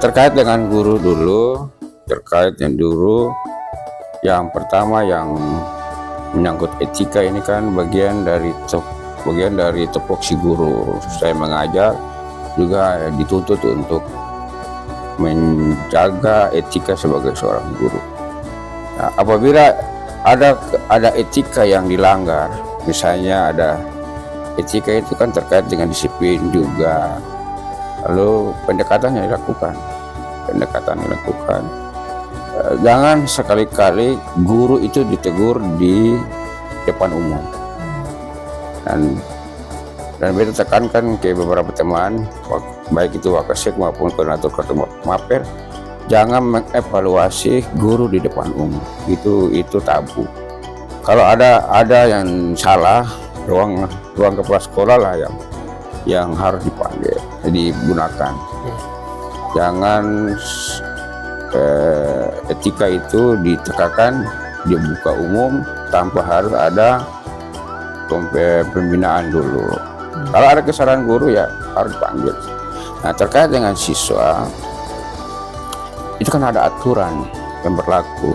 Terkait dengan guru dulu, terkait yang dulu, yang pertama yang menyangkut etika ini kan bagian dari tupoksi guru. Saya mengajar juga dituntut untuk menjaga etika sebagai seorang guru. Nah, apabila ada etika yang dilanggar, misalnya ada etika itu kan terkait dengan disiplin juga, lalu pendekatannya dilakukan. Jangan sekali-kali guru itu ditegur di depan umum. Dan beta tekankan ke beberapa teman, baik itu Wakasek maupun koordinator Mapper, jangan mengevaluasi guru di depan umum. Itu tabu. Kalau ada yang salah, ruang kepala sekolah lah yang harus digunakan. Jangan etika itu ditekankan di muka umum tanpa harus ada pembinaan dulu. Kalau ada kesalahan guru ya harus dipanggil. Nah, terkait dengan siswa itu kan ada aturan yang berlaku.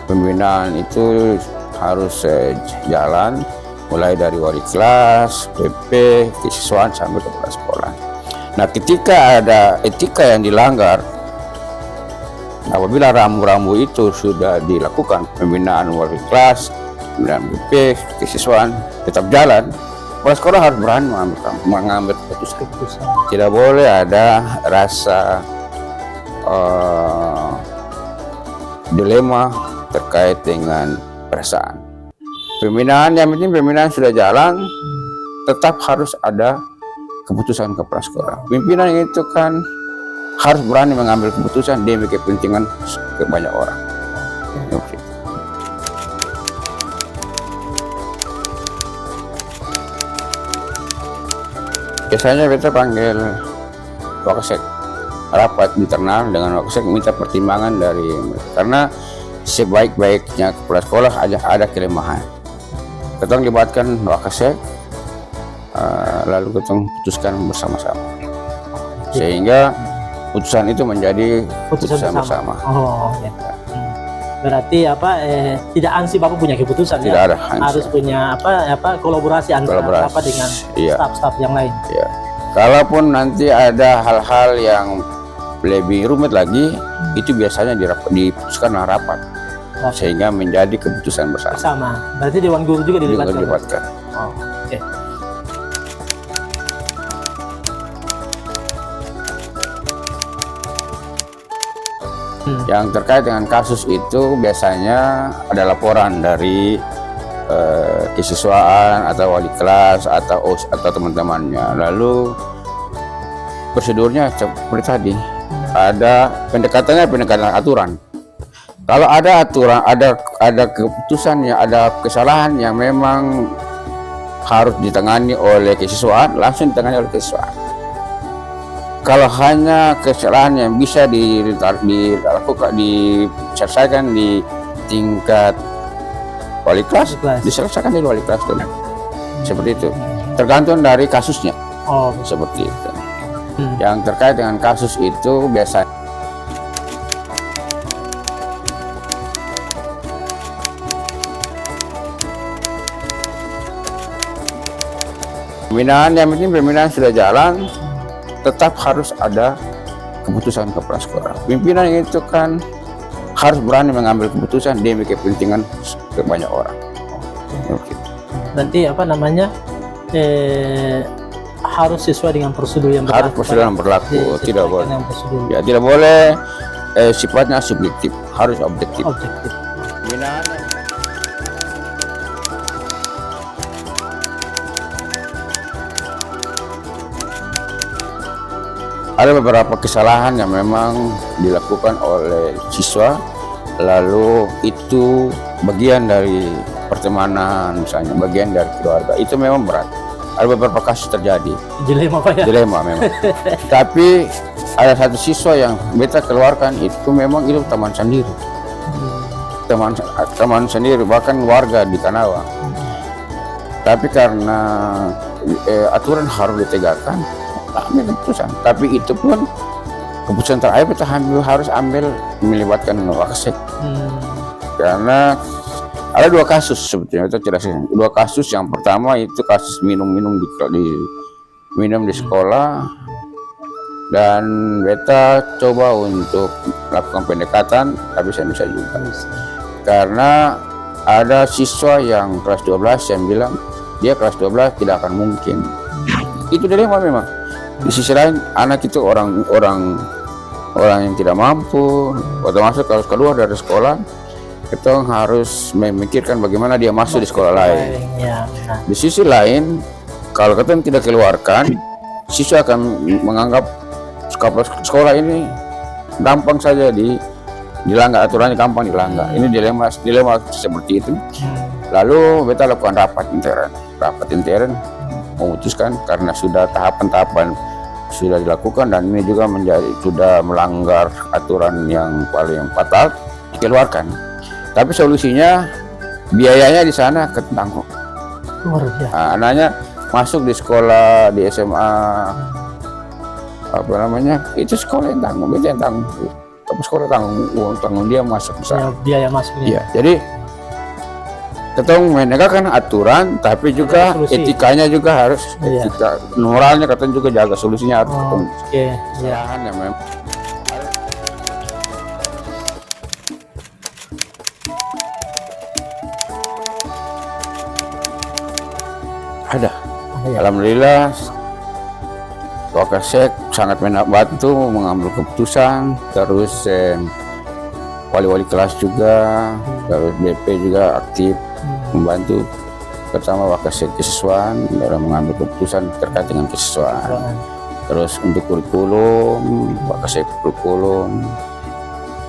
Pembinaan itu harus jalan mulai dari wali kelas, PP, kesiswaan sampai kepala sekolah. Nah, ketika ada etika yang dilanggar, apabila rambu-rambu itu sudah dilakukan, pembinaan wali kelas, pembinaan BP, kesiswaan tetap jalan, kepala sekolah harus berani mengambil keputusan. Tidak boleh ada rasa dilema terkait dengan perasaan. Pembinaan, yang penting pembinaan sudah jalan, tetap harus ada keputusan kepala sekolah. Pimpinan itu kan harus berani mengambil keputusan demi kepentingan banyak orang. Okay. Biasanya kita panggil Wakasek, rapat internal dengan Wakasek, minta pertimbangan dari mereka. Karena sebaik-baiknya kepala sekolah ada kelemahan. Kita libatkan Wakasek, lalu kita putuskan bersama-sama, sehingga putusan itu menjadi putusan bersama. Oh, ya. Berarti tidak ansih Bapak punya keputusan, tidak ya? Ada harus punya kolaborasi antara Bapak dengan staf-staf yang lain. Iya. Kalaupun nanti ada hal-hal yang lebih rumit lagi, itu biasanya diputuskan dalam rapat, sehingga menjadi keputusan bersama. Berarti Dewan Guru juga dilibatkan. Oh, okay. Yang terkait dengan kasus itu biasanya ada laporan dari kesiswaan atau wali kelas atau teman-temannya. Lalu prosedurnya seperti tadi, ada pendekatan aturan. Kalau ada aturan, ada keputusan yang ada kesalahan yang memang harus ditangani oleh kesiswaan, langsung ditangani oleh kesiswaan. Kalau hanya kesalahan yang bisa diselesaikan di tingkat wali kelas, diselesaikan di wali kelas dulu. Seperti itu. Tergantung dari kasusnya. Oh, seperti itu. Yang terkait dengan kasus itu biasanya pembinaan, yang penting pembinaan sudah jalan, tetap harus ada keputusan kepala sekolah. Pimpinan itu kan harus berani mengambil keputusan demi kepentingan banyak orang. Okay. Berarti harus sesuai dengan prosedur yang berlaku. Harus prosedur yang berlaku, tidak boleh. Ya, tidak boleh sifatnya subjektif, harus objektif. Pembinaan. Ada beberapa kesalahan yang memang dilakukan oleh siswa, lalu itu bagian dari pertemanan, misalnya bagian dari keluarga, itu memang berat. Ada beberapa kasus terjadi. Dilema Pak ya? Dilema memang. Tapi ada satu siswa yang beta keluarkan, itu memang itu teman sendiri. Teman sendiri, bahkan warga di Kanawa. Tapi karena aturan harus ditegakkan, ambil keputusan. Tapi itu pun keputusan terakhir kita harus ambil melibatkan Wakasek. Karena ada dua kasus sebetulnya, itu tidak sih. Dua kasus. Yang pertama itu kasus minum-minum minum di sekolah, dan beta coba untuk melakukan pendekatan tapi saya bisa juga. Karena ada siswa yang kelas 12 yang bilang dia kelas 12 tidak akan mungkin. Itu dilema memang. Di sisi lain anak itu orang yang tidak mampu, atau masuk kalau keluar dari sekolah kita harus memikirkan bagaimana dia masuk di sekolah lain. Di sisi lain kalau kita tidak keluarkan, siswa akan menganggap sekolah ini gampang saja dilanggar, aturannya gampang dilanggar. Ini dilema seperti itu. Lalu beta lakukan rapat intern memutuskan karena sudah tahapan-tahapan sudah dilakukan dan ini juga sudah melanggar aturan yang paling fatal, dikeluarkan. Tapi solusinya biayanya di sana ketanggung. Anaknya masuk di sekolah di SMA apa namanya, itu sekolah yang tanggung, beta yang tanggung. Tapi sekolah tanggung dia masuk di sana. Biaya masuknya. Iya, jadi kita menegakkan aturan, tapi juga etikanya juga harus, etika moralnya katanya juga jaga, solusinya harus ketemu. Ya memang. Ada. Alhamdulillah Wakasek sangat membantu mengambil keputusan, terus wali-wali kelas juga, terus BP juga aktif membantu bersama Wakasek kesiswaan dalam mengambil keputusan terkait dengan kesiswaan. Terus untuk kurikulum, Wakasek kurikulum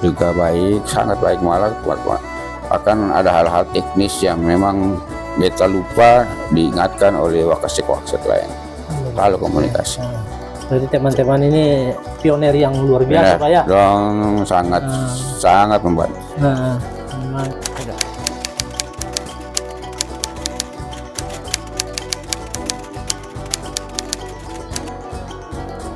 juga baik, sangat baik, malah bahkan ada hal-hal teknis yang memang beta lupa diingatkan oleh Wakasek lain. Lalu komunikasi. Jadi teman-teman ini pionir yang luar biasa, Pak ya. Dong, sangat membantu.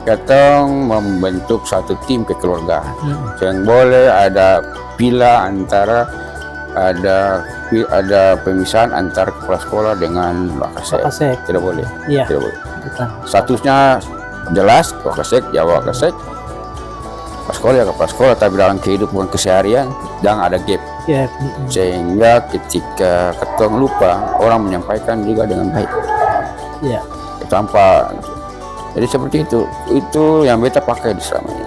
Kita membentuk satu tim kekeluargaan. Yang boleh ada pila antara ada pemisahan antara kepala sekolah dengan Wakasek. Tidak boleh. Iya. Tidak boleh. Statusnya jelas, Wakasek, ya Wakasek, kepala sekolah ya kepala sekolah, tapi dalam kehidupan keseharian jangan ada gap. Sehingga ketika ketong lupa, orang menyampaikan juga dengan baik. Tanpa, jadi seperti itu yang beta pakai di selama ini.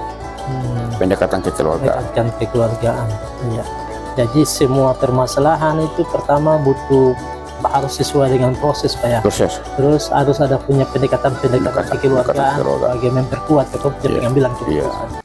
Pendekatan kekeluargaan. Jadi semua permasalahan itu pertama harus sesuai dengan proses, Pak ya. Terus harus ada punya pendekatan kekeluargaan bagi memperkuat pengambilan keputusan.